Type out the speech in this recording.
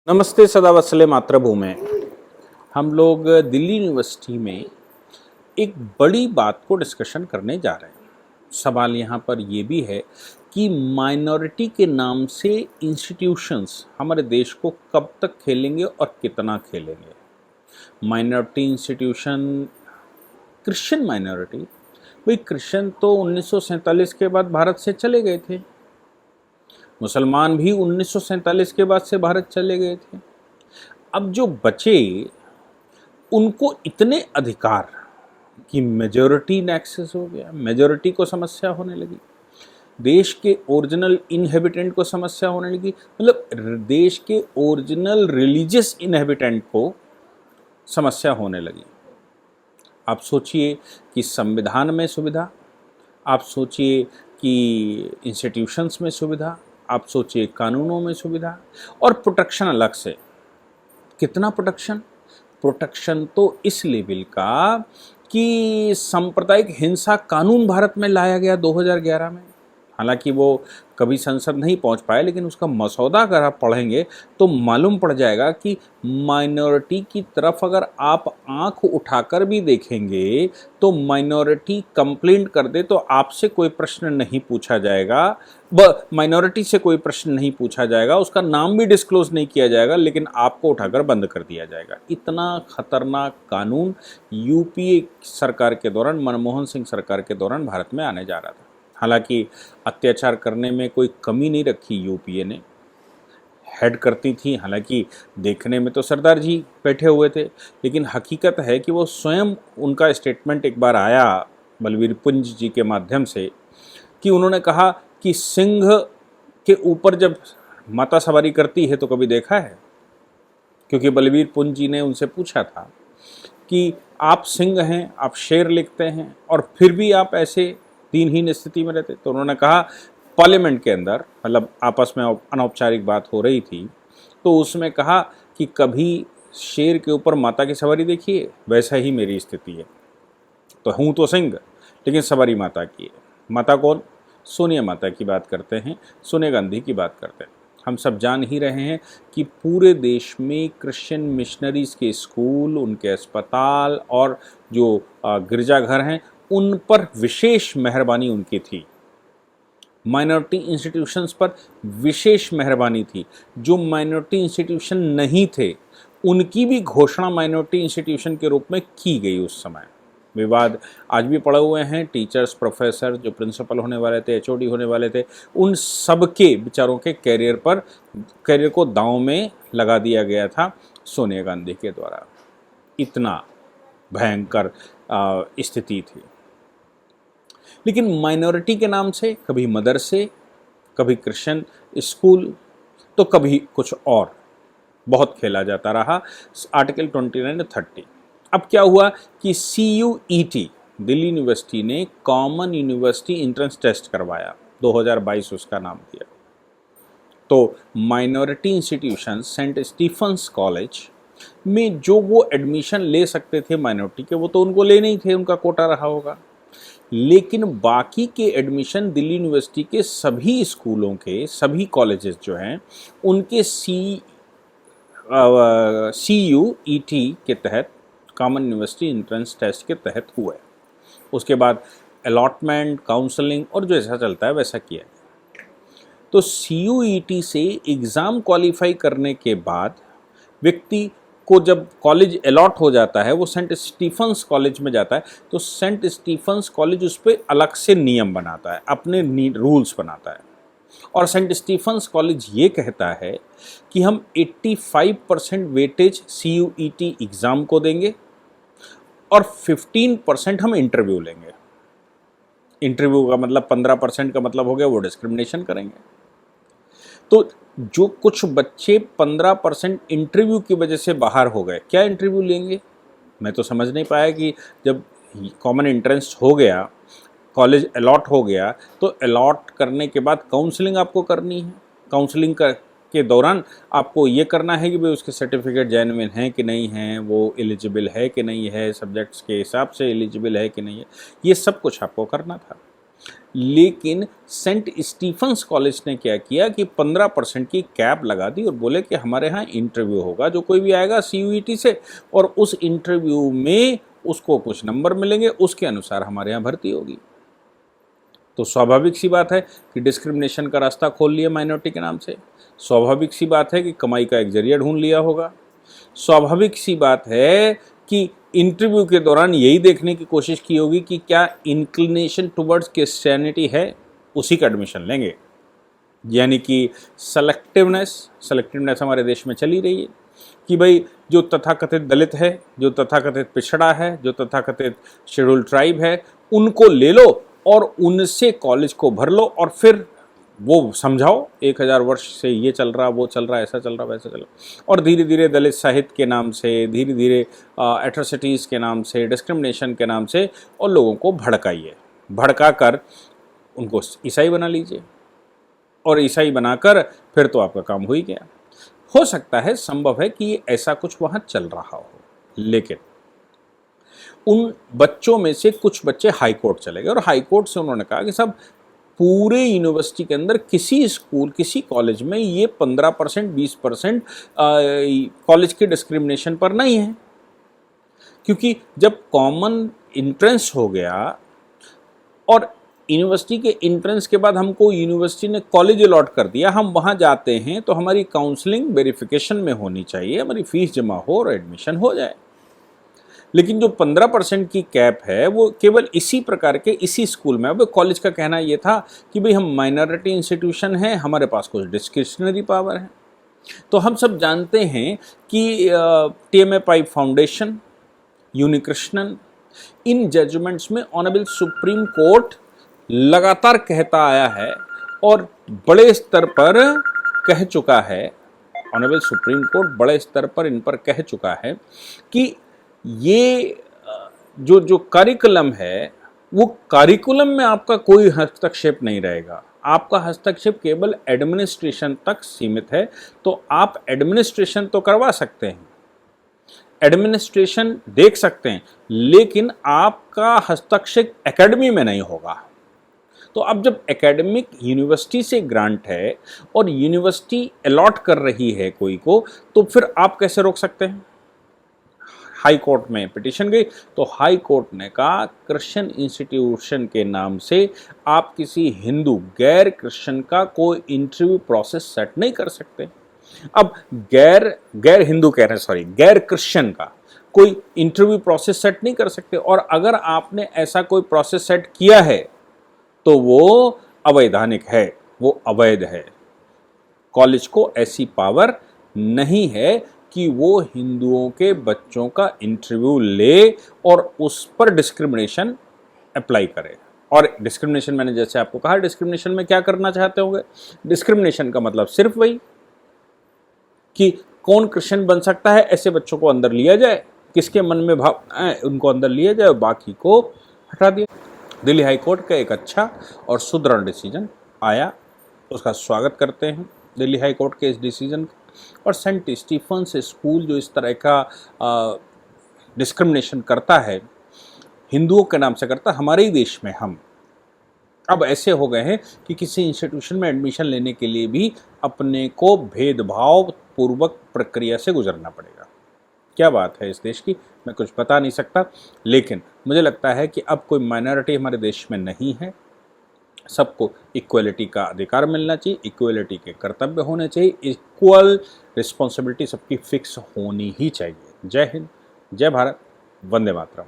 नमस्ते सदावत्सले मातृभूमि। हम लोग दिल्ली यूनिवर्सिटी में एक बड़ी बात को डिस्कशन करने जा रहे हैं। सवाल यहाँ पर ये भी है कि माइनॉरिटी के नाम से इंस्टीट्यूशंस हमारे देश को कब तक खेलेंगे और कितना खेलेंगे। माइनॉरिटी इंस्टीट्यूशन, क्रिश्चियन माइनॉरिटी, भाई क्रिश्चियन तो 1947 के बाद भारत से चले गए थे, मुसलमान भी 1947 के बाद से भारत चले गए थे। अब जो बचे उनको इतने अधिकार कि मेजॉरिटी एक्सेस हो गया, मेजॉरिटी को समस्या होने लगी, देश के ओरिजिनल इनहेबिटेंट को समस्या होने लगी, मतलब देश के ओरिजिनल रिलीजियस इनहेबिटेंट को समस्या होने लगी। आप सोचिए कि संविधान में सुविधा, आप सोचिए कि इंस्टीट्यूशंस में सुविधा, आप सोचिए कानूनों में सुविधा और प्रोटेक्शन अलग से। कितना प्रोटेक्शन? प्रोटेक्शन तो इस लेवल का कि सांप्रदायिक हिंसा कानून भारत में लाया गया 2011 में। हालांकि वो कभी संसद नहीं पहुंच पाया, लेकिन उसका मसौदा अगर आप पढ़ेंगे तो मालूम पड़ जाएगा कि माइनॉरिटी की तरफ अगर आप आंख उठाकर भी देखेंगे तो माइनॉरिटी कंप्लेंट कर दे तो आपसे कोई प्रश्न नहीं पूछा जाएगा, माइनॉरिटी से कोई प्रश्न नहीं पूछा जाएगा, उसका नाम भी डिस्क्लोज नहीं किया जाएगा, लेकिन आपको उठाकर बंद कर दिया जाएगा। इतना खतरनाक कानून यूपीए सरकार के दौरान, मनमोहन सिंह सरकार के दौरान भारत में आने जा रहा था। हालांकि अत्याचार करने में कोई कमी नहीं रखी यूपीए ने, हेड करती थी। हालांकि देखने में तो सरदार जी बैठे हुए थे, लेकिन हकीकत है कि वो स्वयं, उनका स्टेटमेंट एक बार आया बलवीर पुंज जी के माध्यम से कि उन्होंने कहा कि सिंह के ऊपर जब माता सवारी करती है तो कभी देखा है? क्योंकि बलवीर पुंज जी ने उनसे पूछा था कि आप सिंह हैं, आप शेर लिखते हैं और फिर भी आप ऐसे दीनहीन स्थिति में रहते। तो उन्होंने कहा पार्लियामेंट के अंदर, मतलब आपस में अनौपचारिक बात हो रही थी, तो उसमें कहा कि कभी शेर के ऊपर माता की सवारी देखी है? वैसा ही मेरी स्थिति है। तो हूँ तो सिंह, लेकिन सवारी माता की है। माता कौन? सोनिया माता की बात करते हैं, सोनिया गांधी की बात करते हैं। हम सब जान ही रहे हैं कि पूरे देश में क्रिश्चियन मिशनरीज़ के स्कूल, उनके अस्पताल और जो गिरजाघर हैं, उन पर विशेष मेहरबानी उनकी थी। माइनॉरिटी इंस्टीट्यूशंस पर विशेष मेहरबानी थी। जो माइनॉरिटी इंस्टीट्यूशन नहीं थे उनकी भी घोषणा माइनॉरिटी इंस्टीट्यूशन के रूप में की गई। उस समय विवाद आज भी पड़े हुए हैं। टीचर्स, प्रोफेसर, जो प्रिंसिपल होने वाले थे, एचओडी होने वाले थे, उन सब के बेचारों के कैरियर को दांव में लगा दिया गया था सोनिया गांधी के द्वारा। इतना भयंकर स्थिति थी। लेकिन माइनॉरिटी के नाम से कभी मदरसे, कभी क्रिश्चियन स्कूल, तो कभी कुछ और बहुत खेला जाता रहा। आर्टिकल 29 और 30। अब क्या हुआ कि CUET, दिल्ली यूनिवर्सिटी ने कॉमन यूनिवर्सिटी एंट्रेंस टेस्ट करवाया, 2022 उसका नाम दिया। तो minority institution Saint Stephen's college में जो वो एडमिशन ले सकते थे माइनॉरिटी के, वो तो उनको ले नहीं थे, उनका कोटा रहा होगा। लेकिन बाकी के एडमिशन दिल्ली यूनिवर्सिटी के सभी स्कूलों के, सभी कॉलेजेस जो हैं, उनके CUET के तहत, कॉमन यूनिवर्सिटी एंट्रेंस टेस्ट के तहत हुआ है। उसके बाद अलॉटमेंट, काउंसलिंग और जो ऐसा चलता है वैसा किया है। तो CUET से एग्ज़ाम क्वालिफाई करने के बाद व्यक्ति को जब कॉलेज अलॉट हो जाता है, वो सेंट स्टीफन्स कॉलेज में जाता है, तो सेंट स्टीफन्स कॉलेज उस पर अलग से नियम बनाता है, अपने रूल्स बनाता है। और सेंट स्टीफन्स कॉलेज ये कहता है कि हम 85% वेटेज CUET एग्ज़ाम को देंगे और 15% हम इंटरव्यू लेंगे। इंटरव्यू का मतलब 15% का मतलब हो गया वो डिस्क्रिमिनेशन करेंगे। तो जो कुछ बच्चे 15% इंटरव्यू की वजह से बाहर हो गए, क्या इंटरव्यू लेंगे? मैं तो समझ नहीं पाया कि जब कॉमन एंट्रेंस हो गया, कॉलेज अलॉट हो गया, तो अलॉट करने के बाद काउंसलिंग आपको करनी है। काउंसलिंग के दौरान आपको ये करना है कि भाई उसके सर्टिफिकेट जेन्युइन हैं कि नहीं हैं, वो एलिजिबल है कि नहीं है, सब्जेक्ट्स के हिसाब से एलिजिबल है कि नहीं है, ये सब कुछ आपको करना था। लेकिन सेंट स्टीफंस कॉलेज ने क्या किया कि 15% की कैप लगा दी और बोले कि हमारे यहाँ इंटरव्यू होगा, जो कोई भी आएगा CUET से, और उस इंटरव्यू में उसको कुछ नंबर मिलेंगे, उसके अनुसार हमारे यहाँ भर्ती होगी। तो स्वाभाविक सी बात है कि डिस्क्रिमिनेशन का रास्ता खोल लिया माइनॉरिटी के नाम से। स्वाभाविक सी बात है कि कमाई का एक जरिया ढूंढ लिया होगा। स्वाभाविक सी बात है कि इंटरव्यू के दौरान यही देखने की कोशिश की होगी कि क्या इंक्लिनेशन टुवर्ड्स क्रिश्चियनिटी है, उसी का एडमिशन लेंगे। यानी कि सेलेक्टिवनेस हमारे देश में चली रही है कि भाई जो तथाकथित दलित है, जो तथाकथित पिछड़ा है, जो तथाकथित शेड्यूल ट्राइब है, उनको ले लो और उनसे कॉलेज को भर लो और फिर वो समझाओ 1000 वर्ष से ये चल रहा, वो चल रहा, ऐसा चल रहा, वैसा चल रहा। और धीरे धीरे दलित साहित्य के नाम से, धीरे धीरे एट्रोसिटीज़ के नाम से, डिस्क्रिमिनेशन के नाम से और लोगों को भड़काइए, भड़का कर उनको ईसाई बना लीजिए, और ईसाई बनाकर फिर तो आपका काम हो ही गया। हो सकता है, संभव है कि ऐसा कुछ वहाँ चल रहा हो, लेकिन उन बच्चों में से कुछ बच्चे हाई कोर्ट चले गए और हाई कोर्ट से उन्होंने कहा कि सब पूरे यूनिवर्सिटी के अंदर किसी स्कूल, किसी कॉलेज में ये 15%, 20% कॉलेज के डिस्क्रिमिनेशन पर नहीं है। क्योंकि जब कॉमन इंट्रेंस हो गया और यूनिवर्सिटी के इंट्रेंस के बाद हमको यूनिवर्सिटी ने कॉलेज अलॉट कर दिया, हम वहाँ जाते हैं तो हमारी काउंसलिंग वेरिफिकेशन में होनी चाहिए, हमारी फीस जमा हो और एडमिशन हो जाए। लेकिन जो 15% की कैप है वो केवल इसी प्रकार के इसी स्कूल में। अब कॉलेज का कहना ये था कि भाई हम माइनॉरिटी इंस्टीट्यूशन हैं, हमारे पास कुछ डिस्क्रिशनरी पावर है। तो हम सब जानते हैं कि TMA पाइप फाउंडेशन, यूनिकृष्णन, इन जजमेंट्स में ऑनरेबल सुप्रीम कोर्ट लगातार कहता आया है और बड़े स्तर पर कह चुका है, ऑनरेबल सुप्रीम कोर्ट बड़े स्तर पर इन पर कह चुका है कि ये जो करिकुलम है वो करिकुलम में आपका कोई हस्तक्षेप नहीं रहेगा, आपका हस्तक्षेप केवल एडमिनिस्ट्रेशन तक सीमित है। तो आप एडमिनिस्ट्रेशन तो करवा सकते हैं, एडमिनिस्ट्रेशन देख सकते हैं, लेकिन आपका हस्तक्षेप एकेडमी में नहीं होगा। तो अब जब एकेडमिक यूनिवर्सिटी से ग्रांट है और यूनिवर्सिटी अलॉट कर रही है कोई को, तो फिर आप कैसे रोक सकते हैं? हाई कोर्ट में पिटीशन गई तो हाई कोर्ट ने कहा क्रिश्चियन इंस्टीट्यूशन के नाम से आप किसी हिंदू गैर क्रिश्चियन का कोई इंटरव्यू प्रोसेस सेट नहीं कर सकते। अब गैर हिंदू कह रहे हैं, सॉरी, गैर क्रिश्चियन का कोई इंटरव्यू प्रोसेस सेट नहीं कर सकते, और अगर आपने ऐसा कोई प्रोसेस सेट किया है तो वो अवैधानिक है, वो अवैध है। कॉलेज को ऐसी पावर नहीं है कि वो हिंदुओं के बच्चों का इंटरव्यू ले और उस पर डिस्क्रिमिनेशन अप्लाई करे। और डिस्क्रिमिनेशन, मैंने जैसे आपको कहा, डिस्क्रिमिनेशन में क्या करना चाहते होंगे? डिस्क्रिमिनेशन का मतलब सिर्फ वही कि कौन क्रिश्चियन बन सकता है, ऐसे बच्चों को अंदर लिया जाए, किसके मन में भाव उनको अंदर लिया जाए, बाकी को हटा दिया। दिल्ली हाई कोर्ट का एक अच्छा और सुदृढ़ डिसीजन आया, उसका स्वागत करते हैं दिल्ली हाई कोर्ट के इस डिसीजन को। और सेंट स्टीफंस स्कूल जो इस तरह का डिस्क्रिमिनेशन करता है, हिंदुओं के नाम से करता, हमारे ही देश में हम अब ऐसे हो गए हैं कि किसी इंस्टीट्यूशन में एडमिशन लेने के लिए भी अपने को भेदभाव पूर्वक प्रक्रिया से गुजरना पड़ेगा। क्या बात है इस देश की, मैं कुछ बता नहीं सकता, लेकिन मुझे लगता है कि अब कोई माइनॉरिटी हमारे देश में नहीं है। सबको इक्वलिटी का अधिकार मिलना चाहिए, इक्वलिटी के कर्तव्य होने चाहिए, इक्वल रिस्पॉन्सिबिलिटी सबकी फिक्स होनी ही चाहिए। जय हिंद, जय भारत, वंदे मातरम।